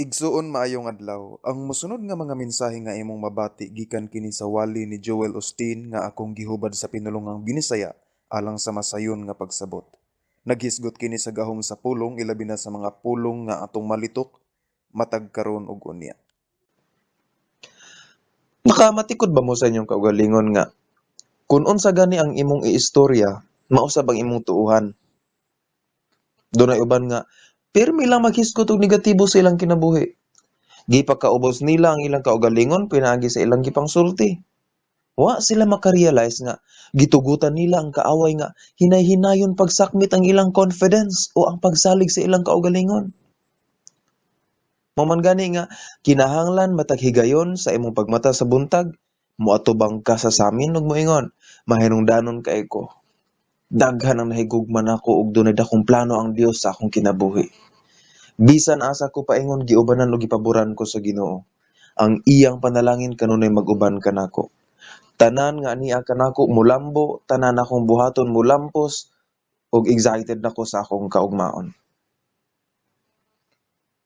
Igsuon maayong adlaw. Ang mosunod nga mga mensahe nga imong mabati gikan kini sa wali ni Joel Osteen nga akong gihubad sa pinulungang Binisaya alang sa masayon nga pagsabot. Naghisgot kini sa gahom sa pulong ilabi na sa mga pulong nga atong malitok matag karon ug unya. Nakamatikod ba mo sa inyong kaugalingon nga kung unsa gani ang imong iistorya, mausab ang imong tuuhan? Dunay uban nga pirmi lang maghisgot og negatibo sa ilang kinabuhi. Gipakaubos nila ang ilang kaugalingon pinaagi sa ilang gipangsulti. Wa sila makarealize nga gitugutan nila ang kaaway nga hinay-hinayon pagsakmit ang ilang confidence o ang pagsalig sa ilang kaugalingon. Maman gani nga kinahanglan matag higayon sa imong pagmata sa buntag, moatubang ka sa samin ug moingon, mahinungdanon kay ko. Daghan ang nahigugman ako ug dunay dakong plano ang Dios sa akong kinabuhi. Bisan asa ko paingon giubanan ug gipaboran ko sa Ginoo. Ang iyang panalangin kanunay mag-uban kanako. Tanan nga niya kanako mulambo, tanan akong buhaton mulampos ug excited nako sa akong kaugmaon.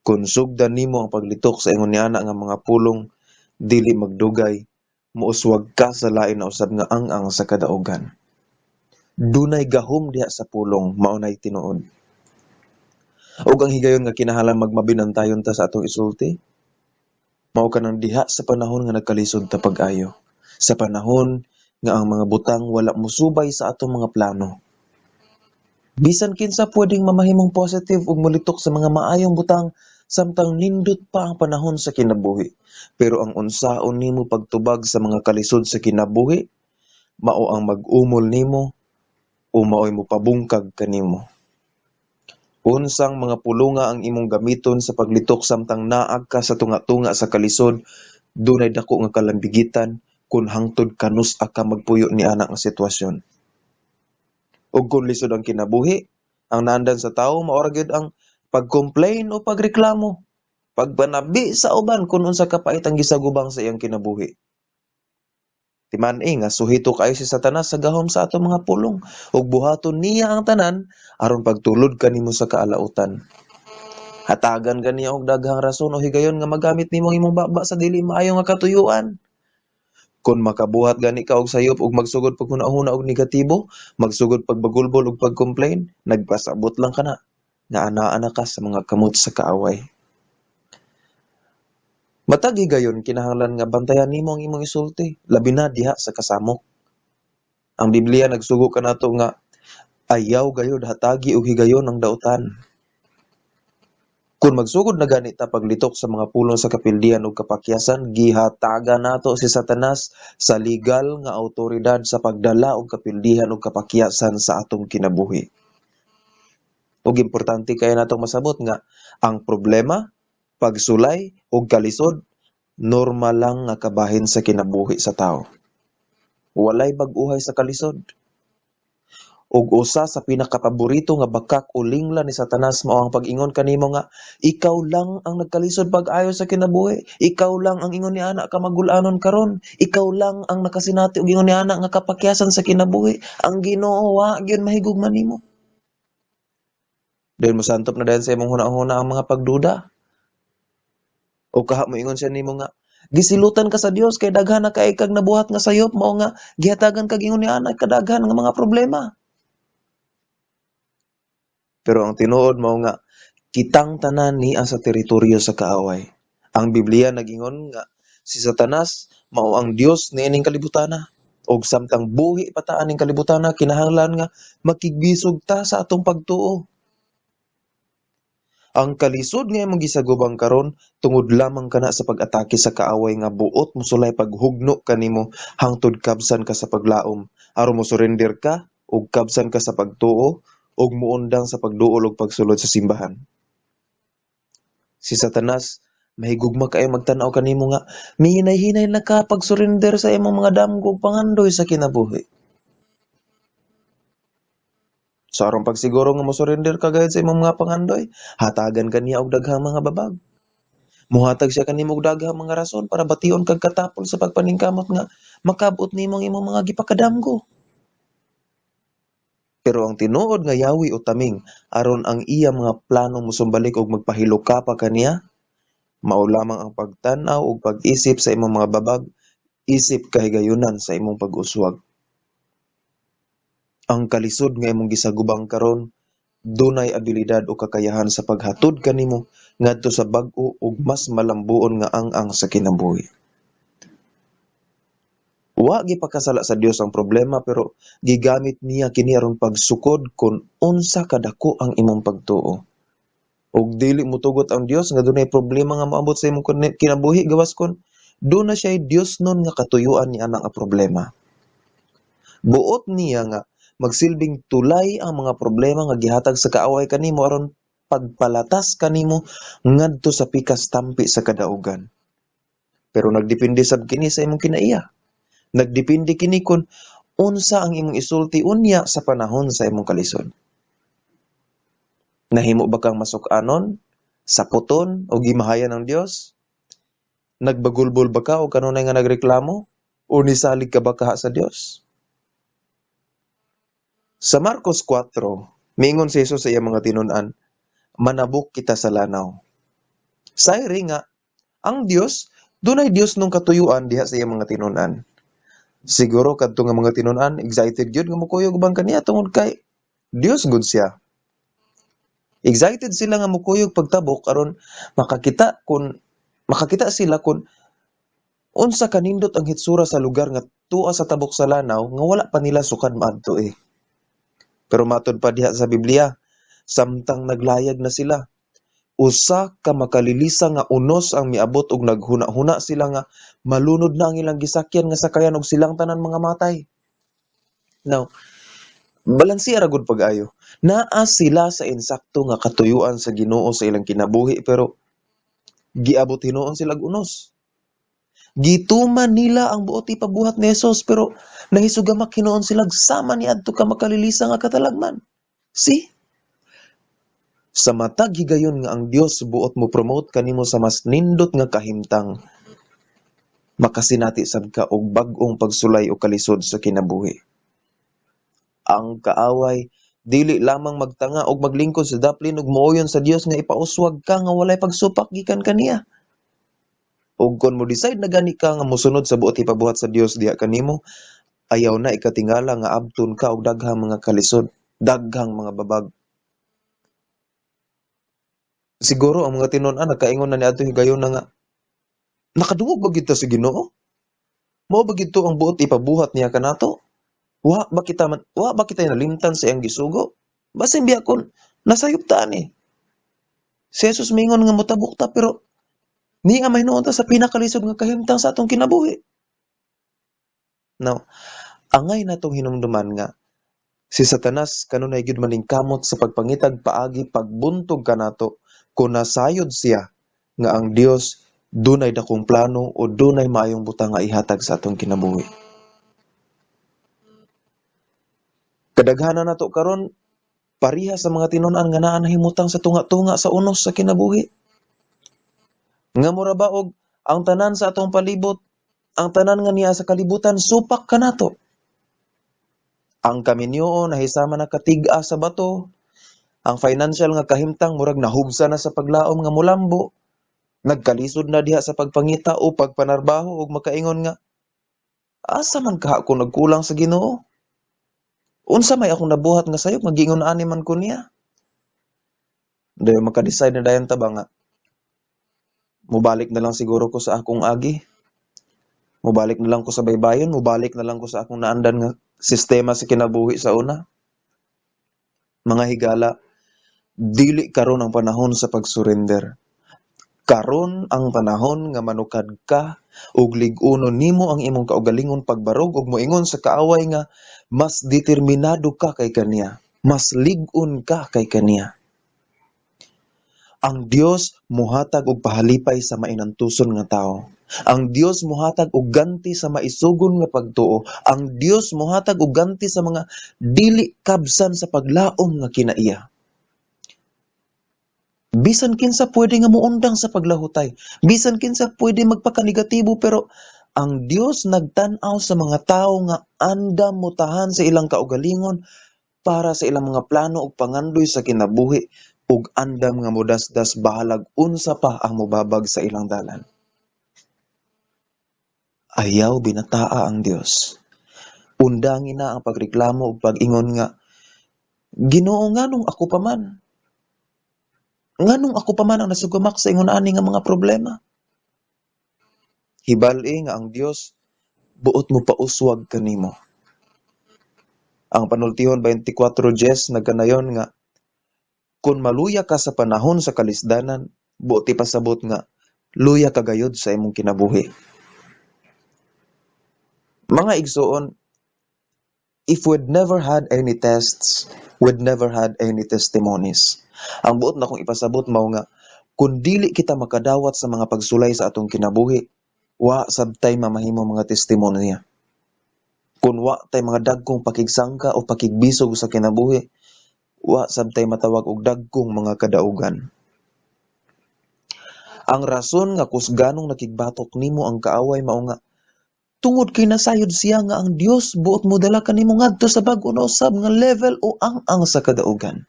Kung sugdan nimo ang paglitok sa ingon niana nga mga pulong dili magdugay, muuswag ka sa lain na usab nga ang sa kadaugan. Dunay gahom diha sa pulong, maunay tinuod. Ug ang higayon nga kinahanglan magmabinantayon ta sa atong isulti, mao kanang diha sa panahon nga nagkalisod ta pag-ayo. Sa panahon nga ang mga butang wala musubay sa atong mga plano. Bisan kinsa pwedeng mamahimong positive ug mulitok sa mga maayong butang samtang nindot pa ang panahon sa kinabuhi. Pero ang unsaon nimo pagtubag sa mga kalisod sa kinabuhi, mao ang mag-umol nimo o mao'y mopabungkag kanimo. Unsang mga pulunga ang imong gamiton sa paglitok samtang naag ka sa tunga-tunga sa kalisod, dunay dako nga kalambigitan kung hangtod kanus-a ka magpuyo ni ana nga sitwasyon. Ug kung lisod ang kinabuhi, ang naandan sa tawo mao ra gyud ang pag-complain o pagreklamo, pagpanabi sa uban kung unsa kapait ang gisagubang sa iyang kinabuhi. Timan-i nga suhito kayo si Satanas sa gahom sa atong mga pulong ug buhaton niya ang tanan aron pagtulod kanimo sa kaalautan. Hatagan kaniya og daghang rason o higayon nga magamit nimo ang imong baba sa dili maayo nga katuyuan. Kung makabuhat gani ka og sayop ug magsugod pag hunahuna og negatibo, magsugod pagbagulbol ug pag-complain, nagpasabot lang kana nga anaa ka sa mga kamot sa kaaway. Matag higayon kinahanglan nga bantayan nimo ang imong isulti, labi na diha sa kasamok. Ang Biblia nagsugo kanato nga ayaw gayud hatagi og higayon ang dautan. Kung magsugod na gani ta paglitok sa mga pulong sa kapildihan ug kapakyasan, gihatagan nato si Satanas sa legal nga awtoridad sa pagdala og kapildihan ug kapakyasan sa atong kinabuhi. Ug importante kay natong masabot nga ang problema, pagsulay ug kalisod normal lang nga kabahin sa kinabuhi sa tawo. Walay bag-uhay sa kalisod. Ug usa sa pinakapaborito nga bakak o lingla ni Satanas mao ang pag-ingon kanimo nga ikaw lang ang nagkalisod pag-ayo sa kinabuhi, ikaw lang ang ingon ni ana ka magul-anon karon, ikaw lang ang nakasinati og ingon ni ana nga kapakyasan sa kinabuhi, ang Ginoo wa gyud mahigugma nimo. Dahil mosantop na dahil sa imong hunahuna ang mga pagduda. O kaha mo ingon siya nimo nga gisilutan ka sa Dios kay daghan na kay kag nabuhat nga sayop mao nga gihatagan kag ingon ni ana kadaghan nga mga problema. Pero ang tinuod mao nga kitang tanan niya sa teritoryo sa kaaway. Ang Biblia nag-ingon nga si Satanas mao ang Dios niining kalibutana. Og samtang buhi pa ta aning kalibutana kinahanglan nga makigbisog ta sa atong pagtuo. Ang kalisod nga imong gisagubang karon tungod lamang kana sa pag-atake sa kaaway nga buot mosulay paghugno kanimo hangtod kabsan ka sa paglaom aron mo surrender ka ug kabsan ka sa pagtuo ug muundang sa pagduol ug pagsulod sa simbahan. Si Satanas mahigugma kaayo magtan-aw kanimo nga mihinay-hinay na ka pag-surrender sa imong mga damgo ug pangandoy sa kinabuhi. So aron pagsiguro nga mo-surrender ka gayud sa imong mga pangandoy, hatagan kaniya og daghang mga babag. Muhatag siya kanimo og daghang mga rason para bation kag katapol sa pagpaningkamot nga makabot nimo ang imong mga gipakadamgo. Pero ang tinuod nga yawi o taming aron ang iya mga plano mosumbalik og magpahilo ka pa kaniya, Mao lamang ang pagtan-aw ug pag-isip sa imong mga babag, isip kahigayunan sa imong pag-uswag. Ang kalisod nga imong gisagubang karon dunay abilidad o kakayahan sa paghatod kanimo ngadto sa bag-o ug mas malambuon nga ang sa kinabuhi. Wa gipakasala sa Dios ang problema pero gigamit niya kini aron pagsukod kung unsa kadako ang imong pagtuo. Ug dili motugot ang Dios nga dunay problema nga moabot sa imong kinabuhi gawas kon doon na siya Dios nun nga katuyuan ni anang problema. Buot niya nga magsilbing tulay ang mga problema nga gihatag sa kaaway kanimo aron pagpalatas kanimo ngadto sa pikas tampi sa kadaugan. Pero nagdepende sab kini sa imong kinaiya. Nagdepende kini kung unsa ang imong isulti unya sa panahon sa imong kalisod. Nahimo ba kang masuk-anon, saputon o gimahayan ng Dios? Nagbagulbol ba ka o kanunay nga nagreklamo? O nisalig ka ba kaha sa Dios? Sa Marcos 4, miingon si Jesus sa iyang mga tinun-an, manabuk kita sa lanaw. Sayri nga, ang Dios, dunay Dios nung katuyuan diha sa iyang mga tinun-an. Siguro kadto nga mga tinun-an, excited gyud nga mukuyog bang kaniya tungod kay Dios gud siya. Excited sila nga mukuyog pagtabok aron makakita sila kung unsa kanindot ang hitsura sa lugar nga tuwa sa tabok sa lanaw nga wala pa nila sukad maadto eh. Pero matod pa diha sa Biblia, samtang naglayag na sila, usa ka makalilisa nga unos ang miabot ug naghuna-huna sila nga malunod na ang ilang gisakyan nga sakayan og silang tanan mga matay. Now, balansiya ra gud pag-ayo. Naa sila sa insakto nga katuyuan sa Ginoo sa ilang kinabuhi pero giabot hinuon sila og unos. Gituman nila ang buot ipabuhat ni Jesus pero nahisugamak hinuon sila sama ni adto ka makalilisa nga katalagman. See? Sa matag higayon nga ang Dios buot mo promote kanimo sa mas nindot nga kahimtang, makasinati sad ka og bag-ong pagsulay o kalisod sa kinabuhi. Ang kaaway dili lamang magtanga og maglingkod sa daplin ug mooyon sa Dios nga ipauswag ka nga walay pagsupak gikan kaniya. Ug kon mo decide na gani ka nga mosunod sa buot ipabuhat sa Dios diha kanimo, ayaw na ikatingala nga abton ka og daghang mga kalisod, daghang mga babag. Siguro ang mga tinun-an nagkaingon na niadto higayon na nga nakadungog ba kita sa Ginoo? Mao ba gito ang buot ipabuhat niya kanato? Wa ba kita nalimtan sa iyang gisugo? Basin biya kon nasayop ta ni. Si Jesus mingon nga motabok ta pero ni nga mahinuon ta sa pinakalisod nga kahimtang sa atong kinabuhi. Now, angay natong hinumduman nga si Satanas kanunay gyud maningkamot sa pagpangitag paagi pagbuntog kanato kung nasayod siya nga ang Dios dunay dakong plano o dunay maayong butang nga ihatag sa atong kinabuhi. Kadaghanan nato karon pareha sa mga tinun-an nga naa nahimutang sa tunga-tunga sa unos sa kinabuhi. Nga mura ba og ang tanan sa atong palibot, ang tanan nga niya sa kalibutan supak kanato. Ang kaminyo nahisama na katig-a sa bato, ang financial nga kahimtang murag nahugsa na sa paglaom nga mulambo, nagkalisod na diha sa pagpangita o pagpanarbaho ug makaingon nga asa man ka ako nagkulang sa Ginoo? Unsa may akong nabuhat nga sayop magingon ani man ko niya? Dayon maka-decide na dayon ta ba nga mubalik na lang siguro ko sa akong agi. Mubalik na lang ko sa baybayon, mubalik na lang ko sa akong naandan nga sistema sa kinabuhi sa una. Mga higala, dili karon ang panahon sa pag-surrender. Karon ang panahon nga manukad ka ug lig-unon nimo ang imong kaugalingon pagbarog ug moingon sa kaaway nga mas determinado ka kay kaniya, mas lig-on ka kay kaniya. Ang Dios muhatag og pahalipay sa mainantuson nga tawo. Ang Dios muhatag og ganti sa maisugon nga pagtuo. Ang Dios muhatag og ganti sa mga dili kabsan sa paglaom nga kinaiya. Bisan kinsa pwede nga muundang sa paglahutay. Bisan kinsa pwede magpakanegatibo pero ang Dios nagtan-aw sa mga tawo nga andam mutahan sa ilang kaugalingon para sa ilang mga plano ug pangandoy sa kinabuhi ug andam nga modasdas bahalag unsa pa ang mobabag sa ilang dalan. Ayaw binataa ang Dios. Undangin na ang pagreklamo ug pag-ingon nga, Ginoo nganong ako pa man? Nganong ako pa man ang nasugumak sa ingon ani nga mga problema? Hibal-i nga ang Dios buot mo pauswag kanimo. Ang panultihon 24:10 nagkanayon nga, kung maluya ka sa panahon sa kalisdanan, buot ipasabot nga, luya ka gayud sa imong kinabuhi. Mga igsoon, if we'd never had any tests, we'd never had any testimonies. Ang buot na kong ipasabot mao nga, kung dili kita makadawat sa mga pagsulay sa atong kinabuhi, wa sabtay mamahimo mga testimonya. Kung wa tay mga dagkong pakigsangka o pakigbisog sa kinabuhi, wa sabtay matawag og dagkong mga kadaugan. Ang rason nga kusganong nakigbatok nimo ang kaaway mao nga, tungod kay nasayod siya nga ang Dios buot mo dala kanimo ngadto sa bag-o na usab nga level o ang sa kadaugan.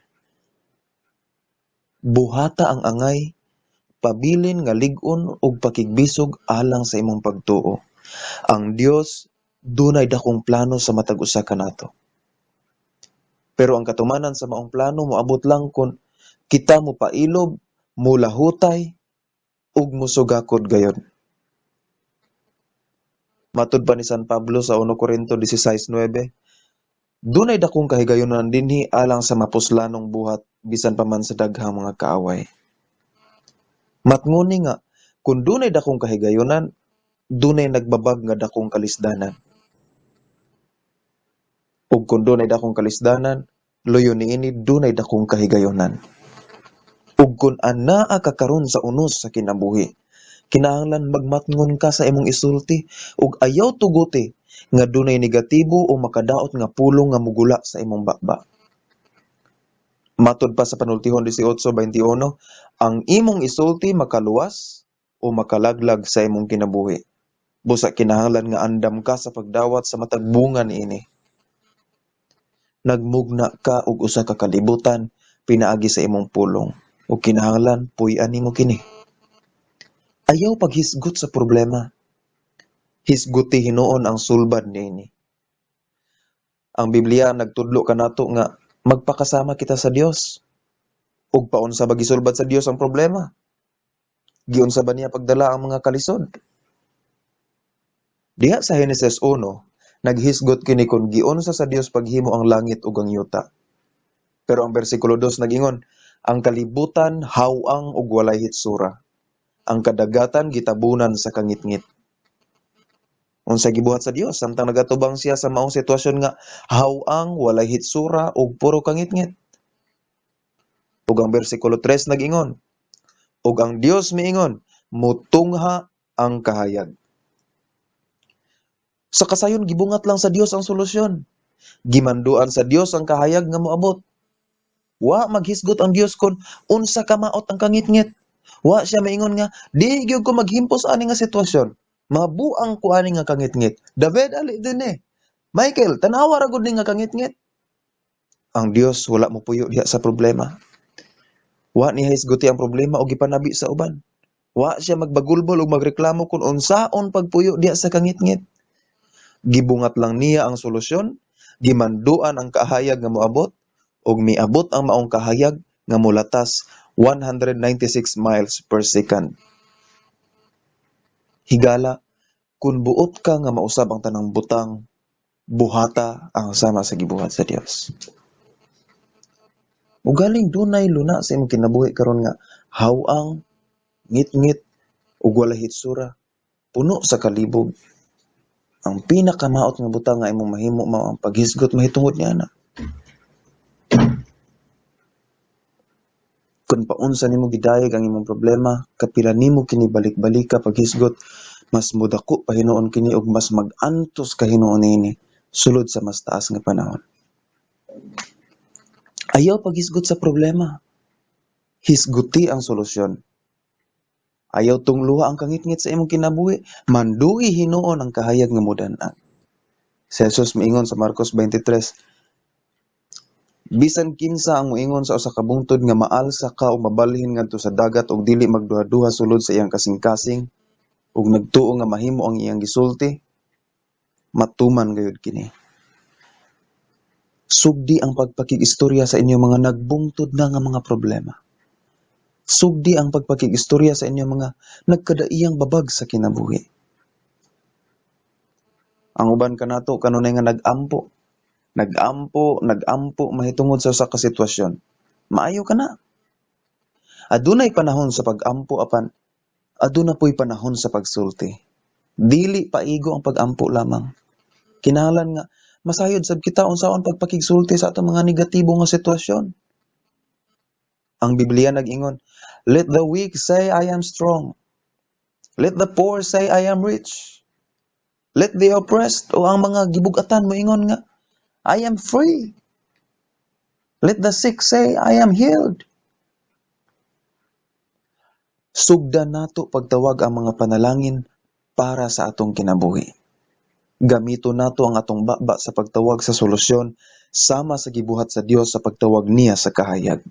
Buhata ang angay, pabilin nga lig-on ug pakigbisog alang sa imong pagtuo. Ang Dios dunay dakong plano sa matag usa kanato. Pero ang katumanan sa maong plano moabot lang kun kita mo pailob, mulahutay ug musugakod gayon. Matud pa ni San Pablo sa 1 Corinto 16:9, dunay dakong kahigayonan dinhi alang sa mapuslanong buhat bisan pa man sa daghang mga kaaway. Matnguni nga, kung dunay dakong kahigayonan, dunay nagbabag nga dakong kalisdanan. Ug kung dunay dakong kalisdanan, luyo niini dunay dakong kahigayonan. Ug kung anaa ka karon sa unos sa kinabuhi, kinahanglan magmatngon ka sa imong isulti ug ayaw tuguti nga dunay negatibo o makadaot nga pulong nga mugula sa imong bakba. Matud pa sa panultihon 18:21, ang imong isulti makaluwas o makalaglag sa imong kinabuhi. Busa kinahanglan nga andam ka sa pagdawat sa matag bunga niini. Nagmugna ka og usa ka kalibutan pinaagi sa imong pulong ug kinahanglan puy-an nimo kini. Ayaw paghisgot sa problema. Hisguti hinuon ang sulbad niini. Ang Biblia nagtudlo kanato nga magpakasama kita sa Dios. Ug paunsa ba gisulbad sa Dios ang problema? Giunsa ba niya pagdala ang mga kalisod? Diha sa Henesis 1, naghisgot kini kun giunsa sa Dios paghimo ang langit ug ang yuta. Pero ang bersikulo 2 nagingon, ang kalibutan hawang ug walay hitsura. Ang kadagatan gitabunan sa kangitngit. Unsa gibuhat sa Dios samtang nagatubang siya sa maong sitwasyon nga hawang, walay hitsura ug puro kangitngit. Ug ang bersikulo 3 nagingon, ug ang Dios miingon, mutungha ang kahayag. Sa kasayon gibungat lang sa Dios ang solusyon. Gimanduan sa Dios ang kahayag nga moabot. Wa maghisgot ang Dios kun unsa ka maot ang kangitngit. Wa siya maingon nga di gyud ko maghimpos ani nga sitwasyon. Mabuang ko ani nga kangitngit. David ali din Michael, tanawa ra gud ni nga kangitngit. Ang Dios wala mo puyo diha sa problema. Wa niya hisguti ang problema o gipanabi sa uban. Wa siya magbagulbol o magreklamo kung unsaon pagpuyo diha sa kangitngit. Gibungat lang niya ang solusyon, gimanduan ang kahayag nga moabot, ug miabot ang maong kahayag nga mulatas 196 miles per second. Higala, kung buot ka nga mausab ang tanang butang, buhata ang sama sa gibuhat sa Dios. Ugaling dunay luna sa imong kinabuhi karon nga hawang, ngit-ngit ug walay hitsura, puno sa kalibog. Ang pinakamaot nga butang nga imong mahimo mao ang paghisgot mahitungod niana. Kung paunsa nimo gidayeg ang imong problema, kapila nimo kini balik-balika paghisgot, mas mudako pa hinuon kini ug mas mag-antos ka hinuon niini sulod sa mas taas nga panahon. Ayaw paghisgot sa problema. Hisguti ang solusyon. Ayaw tungluha ang kangitngit sa imong kinabuhi, mandugi hinuon ang kahayag nga modan-an. Si Jesus miingon sa Marcos 23, Bisan kinsa ang moingon sa usa ka bungtod nga maalsa ka o mabalhin ngadto sa dagat og dili magduha-duha sulod sa iyang kasing-kasing ug nagtuo nga mahimo ang iyang gisulti, matuman gayud kini. Sugdi ang pagpakig-istorya sa inyo mga nagbungtod na nga mga problema. Sugdi ang pagpakig-istorya sa inyo mga nagkadaiyang babag sa kinabuhi. Ang uban kanato kanunay nga nag-ampo, mahitungod sa usa ka sitwasyon. Maayo ka na. Adunay panahon sa pag-ampo apan aduna po'y panahon sa pagsulti. Dili paigo ang pag-ampo lamang. Kinahanglan nga masayod sab kita unsaon pagpakigsulti sa atong mga negatibo nga sitwasyon. Ang Biblia nag-ingon, "Let the weak say I am strong. Let the poor say I am rich. Let the oppressed o ang mga gibugatan mo ingon nga I am free. Let the sick say I am healed." Sugdan nato pagtawag ang mga panalangin para sa atong kinabuhi. Gamito nato ang atong baba sa pagtawag sa solusyon sama sa gibuhat sa Dios sa pagtawag niya sa kahayag.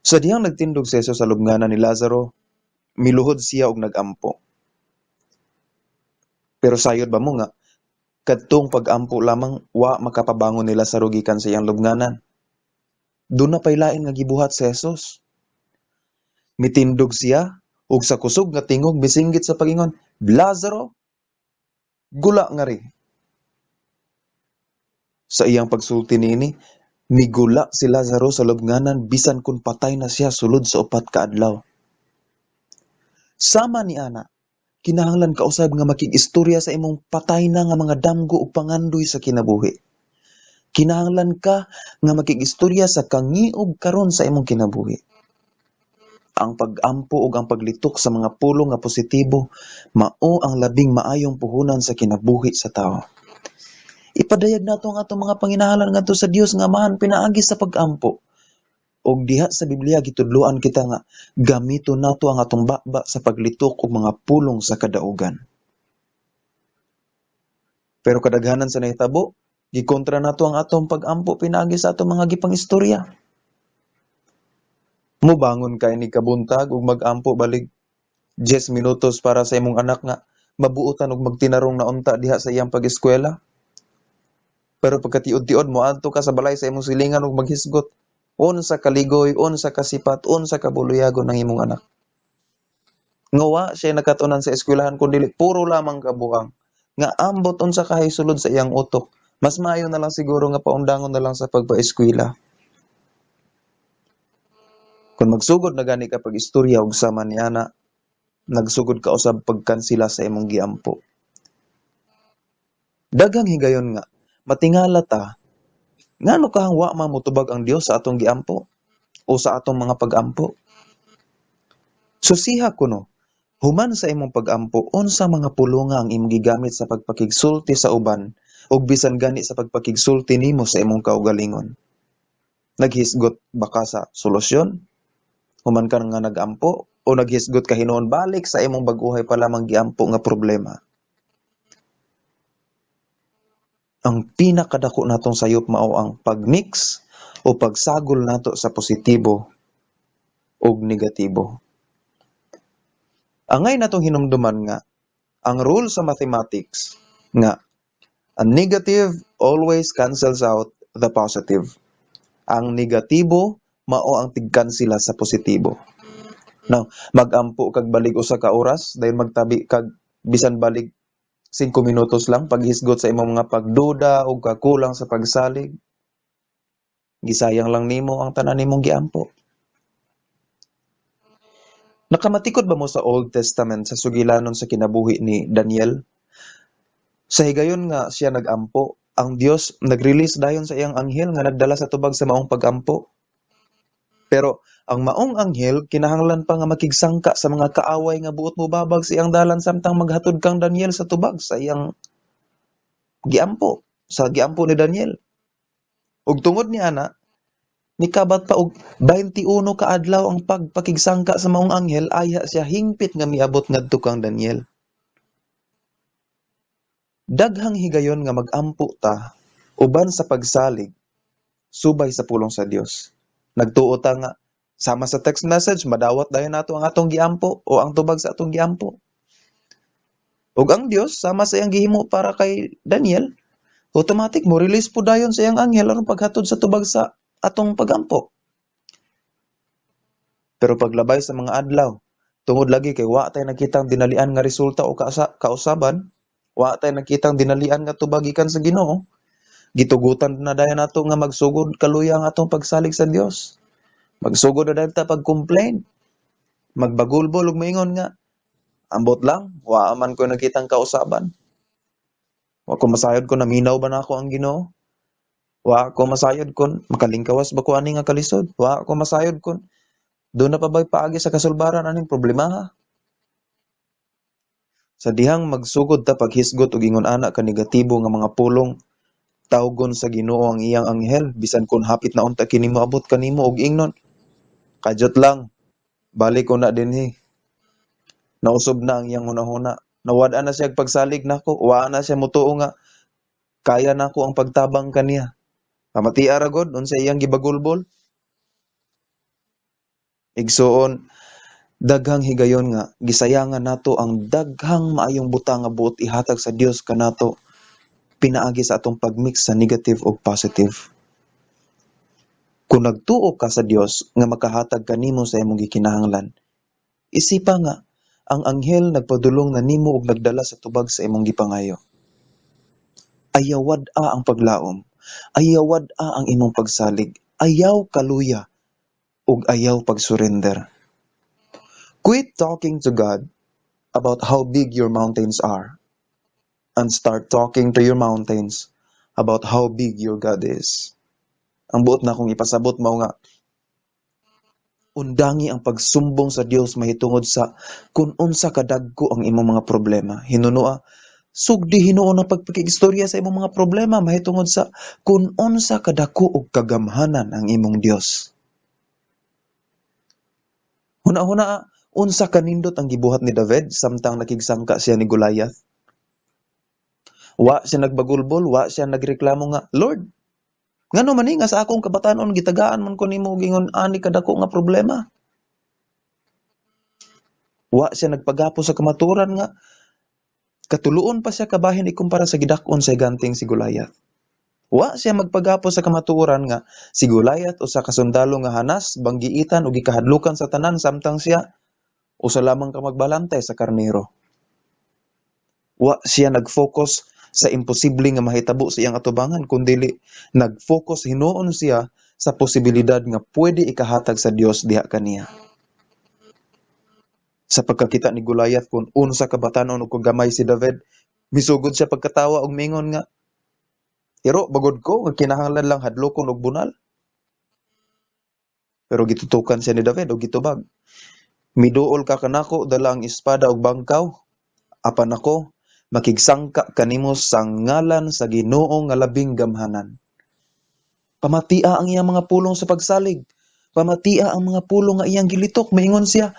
Sa dihang nagtindog si Jesus sa lubnganan ni Lazaro, miluhod siya og nag-ampo. Pero sayod ba mo nga, kadtong pag-ampo lamang wa makapabangon ni Lazaro gikan sa iyang lubnganan. Doon na pay lain nga gibuhat si Jesus. Mitindog siya ug sa kusog nga tingog bisinggit sa pagingon, "Lazaro, gula nga ri." Sa iyang pagsulti niini, migula si Lazaro sa lubnganan bisan kun patay na siya sulod sa 4 ka adlaw. Sama ni ana, kinahanglan ka usab nga makig-istorya sa imong patay na nga mga damgo ug pangandoy sa kinabuhi. Kinahanglan ka nga makig-istorya sa kangiog karon sa imong kinabuhi. Ang pag-ampo ug ang paglitok sa mga pulong nga positibo mao ang labing maayong puhunan sa kinabuhi sa tawo. Ipadayag nato ang atong mga panginahanglan ngadto sa Dios nga man pinaagi sa pag-ampo. Og diha sa Biblia gitudloan kita nga gamito nato ang atong baba sa paglitok og mga pulong sa kadaugan. Pero kadaghanan sa nahitabo, gikontra nato ang atong pag-ampo pinaagi sa atong mga gipang-istorya. Mubangon kay ni kabuntag ug mag-ampo balig 10 minutos para sa imong anak nga mabuotan og magtinarong na unta diha sa iyang pag-eskwela. Pero pagkatiod-tiod mo adto ka sa balay sa imong silingan ug maghisgot unsa kaligoy, unsa kasipat, unsa kabuloyagon ng imong anak. Nga wa siya nakatunan sa eskwelahan kundi puro lamang kabuang nga ambot unsa kahay sulod sa iyang utok. Mas maayo na lang siguro nga paundangon na lang sa pagpa-eskwela. Kung magsugod na gani ka pag-istorya og sama ni ana, nagsugod ka usab pagkansila sa imong giampo. Daghang higayon nga matingala ta ngano kahang wa mamutubag ang Dios sa atong giampo o sa atong mga pag-ampo. Susiha kuno, human sa imong pag-ampo unsa mga pulonga ang imong gigamit sa pagpakigsulti sa uban ug bisan gani sa pagpakigsulti nimo sa imong kaugalingon. Naghisgot ba ka sa solusyon? Human ka nga nag-ampo o naghisgot ka hinuon balik sa imong bag-uhay pa lamang giampo nga problema? Ang pinakadako natong sayop mao ang pagmix o pagsagol nato sa positibo ug negatibo. Angay natong hinumduman nga ang rule sa mathematics nga a negative always cancels out the positive. Ang negatibo mao ang tigkansila sa positibo. Now, mag-ampo kag balig usa ka oras dahil magtabi kag bisan balig 5 minutos lang paghisgot sa imong mga pagduda o kakulang sa pagsalig. Gisayang lang nimo ang tanan nimong giampo. Nakamatikod ba mo sa Old Testament sa sugilanon sa kinabuhi ni Daniel? Sa higayon nga siya nag-ampo, ang Dios nag-release dayon sa iyang anghel nga nagdala sa tubag sa maong pag-ampo. Pero ang maong anghel kinahanglan pa nga makigsangka sa mga kaaway nga buot mo babag sa iyang dalan samtang maghatod kang Daniel sa tubag sa iyang giampo, sa giampo ni Daniel. Ug tungod ni ana, mikabat pa og 21 ka adlaw ang pagpakigsangka sa maong anghel aya siya hingpit nga miabot ngadto kang Daniel. Daghang higayon nga magampo ta uban sa pagsalig subay sa pulong sa Dios. Nagtuo ta nga sama sa text message madawat dayon nato ang atong giampo o ang tubag sa atong giampo. Ug ang Dios sama sa iyang gihimo para kay Daniel, automatic mo release po dayon sa iyang anghel aron paghatod sa tubag sa atong pagampo. Pero paglabay sa mga adlaw, tungod lagi kay wa tay nakitang dinalian nga resulta o kausaban, wa tay nakitang dinalian nga tubag gikan sa Ginoo, gitugutan na dayon nato nga magsugod kaluya ang atong pagsalig sa Dios. Magsugod na dayon ta pag-complain, magbagulbol ug moingon nga ambot lang, wa man ko nakitang kausaban. Wa ko masayod ko naminaw ba nako ang Ginoo? Wa ko masayod kon makalingkawas ba ko ani nga kalisod? Wa ko masayod kon doon na pa ba'y paagi sa kasulbaran aning problema? Sa dihang magsugod ta paghisgot ug ingon ana ka negatibo nga mga pulong, tawgon sa Ginoo ang iyang anghel bisan kun hapit na unta kini moabot kanimo og ingnon. Kadyot lang, balik ko na dinhi. Nausob na ang iyang hunahuna. Nawad-an na siya pagsalig nako, wa na siya mutuo nga kaya nako ang pagtabang kaniya. Pamatia ra gud unsa iyang gibagulbol. Igsuon, daghang higayon nga gisayangan nato ang daghang maayong butang nga buot ihatag sa Dios kanato pinaagi sa atong pagmix sa negative ug positive. Kung nagtuo ka sa Dios nga makahatag kanimo sa imong gikinahanglan, isipa nga ang anghel nagpadulong na nimo ug nagdala sa tubag sa imong gipangayo. Ayawad-a ang paglaom, ayawad-a ang imong pagsalig, ayaw kaluya ug ayaw pagsurrender. Quit talking to God about how big your mountains are and start talking to your mountains about how big your God is. Ang buot na akong ipasabot mao nga undangi ang pagsumbong sa Dios mahitungod sa kung unsa kadagko ang imong mga problema. Hinunua, sugdi hinuon ang pagpakigstorya sa imong mga problema mahitungod sa kung unsa kadako ug kagamhanan ang imong Dios. Huna-huna, unsa kanindot ang gibuhat ni David samtang nakigsangka siya ni Goliath? Wa siya nagbagulbol, wa siya nagreklamo nga, Lord, ngano man ni nga sa akong kabatanon gitagaan man ko nimo gingon ani kadako nga problema. Wa siya nagpagapo sa kamaturan nga katuluon pa siya kabahin ikumpara sa gidak-on sa higanting si Goliath. Wa siya magpagapo sa kamaturan nga si Goliath usa ka sundalo nga hanas banggiitan ug gikahadlukan sa tanan samtang siya usa lamang ka magbalantay sa karnero. Wa siya nag-focus sa imposible nga mahitabo sa iyang atubangan kundi nag-focus hinuon siya sa posibilidad nga pwede ikahatag sa Dios diha kaniya. Sa pagkakita ni Goliath kung unsa kabatanon ug gamay si David, misugod siya pagkatawa og mingon nga, "Iro bagod ko nga kinahanglan lang hadlokon og bunal." Pero gitutukan siya ni David og gitubag, "Miduol ka kanako dala ang espada ug bangkaw, apan ako makigsangka kanimo sa ngalan sa Ginoo nga labing gamhanan." Pamatia ang iyang mga pulong sa pagsalig. Pamatia ang mga pulong nga iyang gilitok. Maingon siya,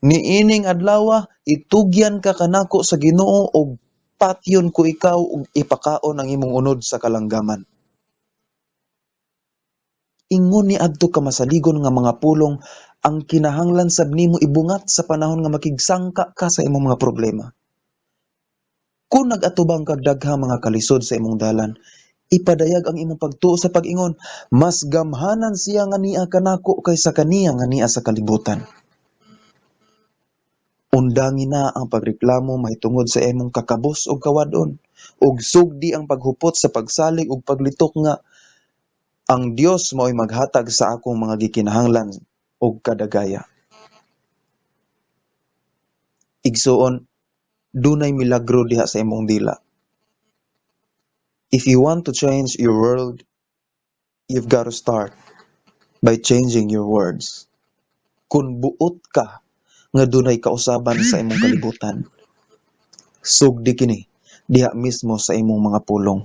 niining adlaw itugyan ka kanako sa Ginoo og patyon ko ikaw ug ipakaon ang imong unod sa kalanggaman. Ingon ni adto ka masaligon nga mga pulong ang kinahanglan sab nimo ibungat sa panahon nga makigsangka ka sa imong mga problema. Kung nag-atubang kag daghang mga kalisod sa imong dalan, ipadayag ang imong pagtuo sa pag-ingon, mas gamhanan siya nga niya kanako kaysa kaniya nga niya sa kalibutan. Undangi na ang pagreklamo mahitungod sa imong kakabos ug kawadon, ug sugdi ang paghupot sa pagsalig ug paglitok nga ang Dios mao'y maghatag sa akong mga gikinahanglan ug kadagaya. Igsuon, dunay milagro diha sa imong dila. If you want to change your world, you've got to start by changing your words. Kung buot ka nga dunay kausaban sa imong kalibutan, sugdi kini diha mismo sa imong mga pulong.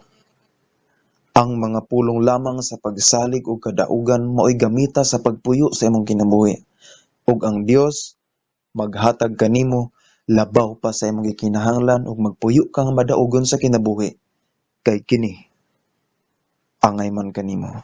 Ang mga pulong lamang sa pagsalig ug kadaugan mao'y gamita sa pagpuyo sa imong kinabuhi. Ug ang Dios maghatag kanimo labaw pa sa imong gikinahanglan ug magpuyo kang madaugon sa kinabuhi kay kini angay man kanimo.